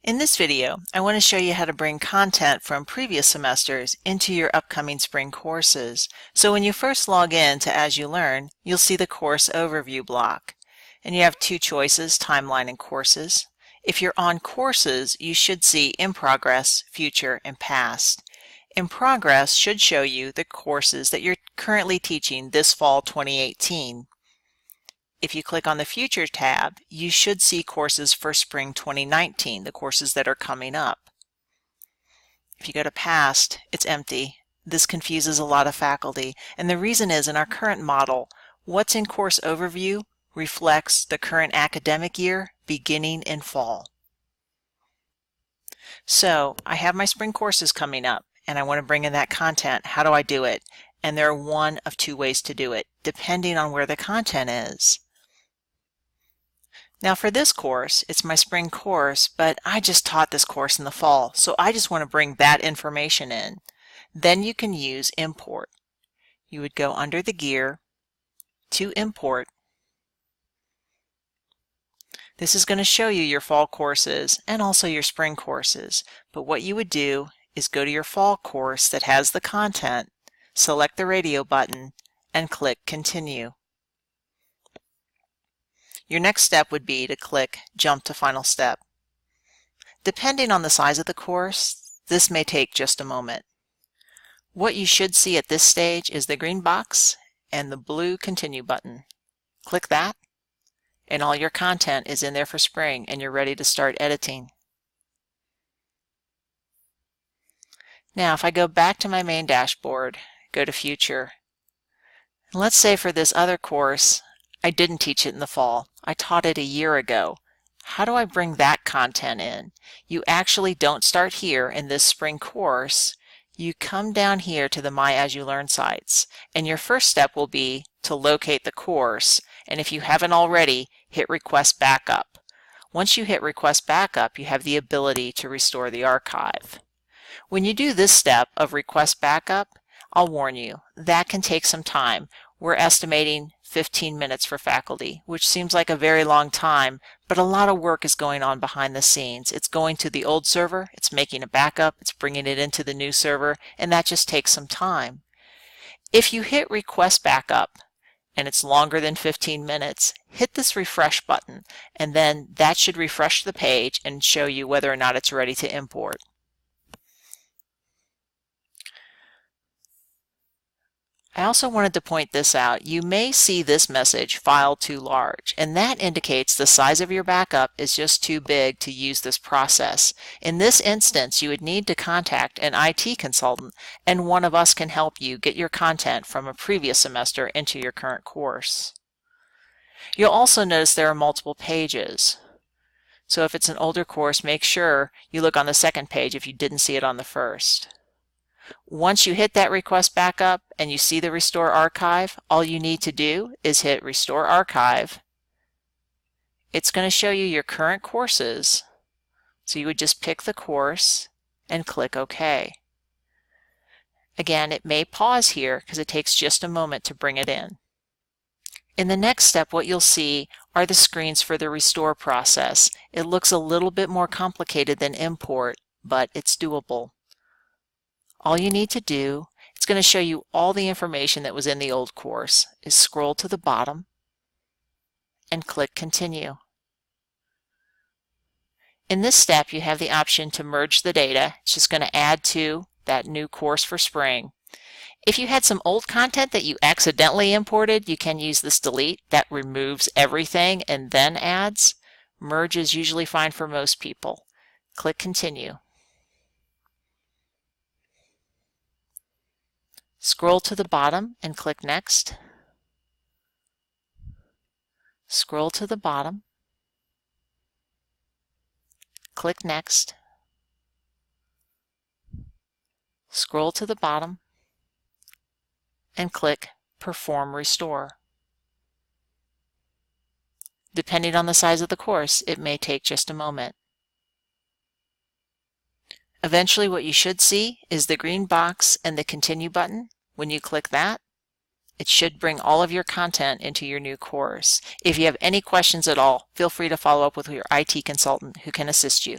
In this video, I want to show you how to bring content from previous semesters into your upcoming spring courses. So when you first log in to As You Learn, you'll see the course overview block. And you have two choices, timeline and courses. If you're on courses, you should see In Progress, Future, and Past. In Progress should show you the courses that you're currently teaching this fall 2018. If you click on the Future tab, you should see courses for Spring 2019, the courses that are coming up. If you go to Past, it's empty. This confuses a lot of faculty, and the reason is in our current model, what's in Course Overview reflects the current academic year beginning in fall. So I have my spring courses coming up, and I want to bring in that content. How do I do it? And there are one of two ways to do it, depending on where the content is. Now for this course, it's my spring course, but I just taught this course in the fall, so I just want to bring that information in. Then you can use Import. You would go under the gear to Import. This is going to show you your fall courses and also your spring courses, but what you would do is go to your fall course that has the content, select the radio button, and click Continue. Your next step would be to click Jump to Final Step. Depending on the size of the course, this may take just a moment. What you should see at this stage is the green box and the blue Continue button. Click that, and all your content is in there for spring, and you're ready to start editing. Now, if I go back to my main dashboard, go to Future, and let's say for this other course, I didn't teach it in the fall. I taught it a year ago. How do I bring that content in? You actually don't start here in this spring course. You come down here to the My As You Learn sites, and your first step will be to locate the course, and if you haven't already, hit Request Backup. Once you hit Request Backup, you have the ability to restore the archive. When you do this step of Request Backup, I'll warn you, that can take some time. We're estimating 15 minutes for faculty, which seems like a very long time, but a lot of work is going on behind the scenes. It's going to the old server, it's making a backup, it's bringing it into the new server, and that just takes some time. If you hit Request Backup, and it's longer than 15 minutes, hit this refresh button, and then that should refresh the page and show you whether or not it's ready to import. I also wanted to point this out. You may see this message, file too large, and that indicates the size of your backup is just too big to use this process. In this instance, you would need to contact an IT consultant, and one of us can help you get your content from a previous semester into your current course. You'll also notice there are multiple pages. So if it's an older course, make sure you look on the second page if you didn't see it on the first. Once you hit that Request Backup and you see the Restore Archive, all you need to do is hit Restore Archive. It's going to show you your current courses, so you would just pick the course and click OK. Again, it may pause here because it takes just a moment to bring it in. In the next step, what you'll see are the screens for the restore process. It looks a little bit more complicated than import, but it's doable. All you need to do, it's going to show you all the information that was in the old course, is scroll to the bottom and click Continue. In this step, you have the option to merge the data. It's just going to add to that new course for spring. If you had some old content that you accidentally imported, you can use this delete. That removes everything and then adds. Merge is usually fine for most people. Click Continue. Scroll to the bottom and click Next. Scroll to the bottom. Click Next. Scroll to the bottom and click Perform Restore. Depending on the size of the course, it may take just a moment. Eventually what you should see is the green box and the Continue button. When you click that, it should bring all of your content into your new course. If you have any questions at all, feel free to follow up with your IT consultant who can assist you.